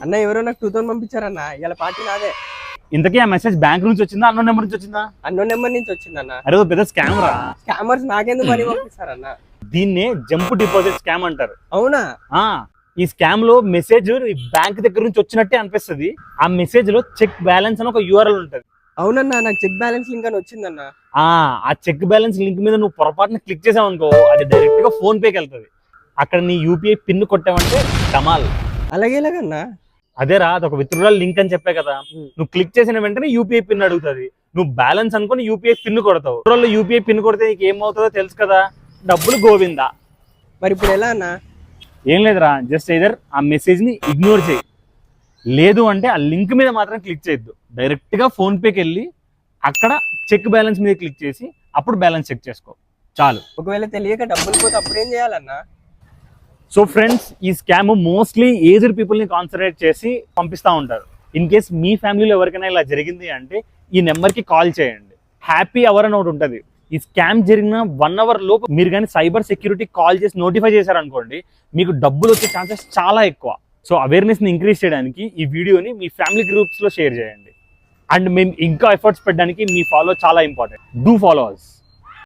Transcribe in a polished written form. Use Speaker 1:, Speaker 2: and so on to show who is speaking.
Speaker 1: అన్న ఎవరో నాకు 2000 పంపించారన్న, ఇలా పార్టీ నాదే.
Speaker 2: ఇంతకీ ఆ మెసేజ్ బ్యాంక్ నుంచి వచ్చిందా, అన్నోన్ నెంబర్ నుంచి వచ్చిందా?
Speaker 1: అన్నోన్ నెంబర్ నుంచి వచ్చిందన్న.
Speaker 2: అరే పెద్ద స్కామ్ రా.
Speaker 1: స్కామర్స్ నాకెందుకు మనీ పంపిస్తారన్న?
Speaker 2: దీన్నే జంప్ డిపాజిట్ స్కామ్ అంటారు.
Speaker 1: అవునా?
Speaker 2: ఈ స్కామ్ లో మెసేజ్ బ్యాంక్ దగ్గర నుంచి వచ్చినట్టే అనిపిస్తుంది. ఆ మెసేజ్ లో చెక్ బ్యాలెన్స్ అని ఒక యూఆర్ఎల్ ఉంటది.
Speaker 1: అవునన్నా, నాకు చెక్ బ్యాలెన్స్ లింక్ అని వచ్చిందన్న.
Speaker 2: ఆ చెక్ బ్యాలెన్స్ లింక్ మీద నువ్వు పొరపాటున క్లిక్ చేసావు అనుకో, అది డైరెక్ట్ గా ఫోన్ పేకి వెళ్తుంది. అక్కడ నీ యూపీఐ పిన్ కొట్టావంటే కమాల్.
Speaker 1: అలాగే ఎలాగన్నా?
Speaker 2: అదేరా, అదొక విత్డ్రాల్ లింక్ అని చెప్పే కదా. నువ్వు క్లిక్ చేసిన వెంటనే యూపీఐ పిన్ అడుగుతుంది. నువ్వు బ్యాలెన్స్ అనుకుని యూపీఐ పిన్ కొడతావు. విత్డ్రాల్ యూపీఐ పిన్ కొడితే నీకు ఏమవుతుందో తెలుసు కదా, డబ్బులు గోవిందా.
Speaker 1: మరి ఇప్పుడు ఎలా అన్నా?
Speaker 2: ఏం లేదురా, జస్ట్ ఎయిదర్ ఆ మెసేజ్ ని ఇగ్నోర్ చేయి, లేదు అంటే ఆ లింక్ మీద మాత్రం క్లిక్ చేయొద్దు. డైరెక్ట్ గా ఫోన్ పేకి వెళ్ళి అక్కడ చెక్ బ్యాలెన్స్ మీద క్లిక్ చేసి అప్పుడు బ్యాలెన్స్ చెక్ చేసుకో చాలు.
Speaker 1: ఒకవేళ తెలియక డబ్బులు పోతే అప్పుడు ఏం చేయాలన్నా?
Speaker 2: సో ఫ్రెండ్స్, ఈ స్కామ్ మోస్ట్లీ ఏజ్డ్ పీపుల్ ని కాన్సన్ట్రేట్ చేసి పంపిస్తూ ఉంటారు. ఇన్ కేస్ మీ ఫ్యామిలీలో ఎవరికైనా ఇలా జరిగింది అంటే ఈ నెంబర్కి కాల్ చేయండి. హ్యాపీ అవర్ అని ఒకటి ఉంటుంది. ఈ స్కామ్ జరిగిన 1 hour లోపు మీరు కానీ సైబర్ సెక్యూరిటీ కాల్ చేసి నోటిఫై చేశారనుకోండి, మీకు డబ్బులు వచ్చే ఛాన్సెస్ చాలా ఎక్కువ. సో అవేర్నెస్ని ఇంక్రీజ్ చేయడానికి ఈ వీడియోని మీ ఫ్యామిలీ గ్రూప్స్లో షేర్ చేయండి. అండ్ మేము ఇంకా ఎఫర్ట్స్ పెట్టడానికి మీ ఫాలో చాలా ఇంపార్టెంట్. Do follow us.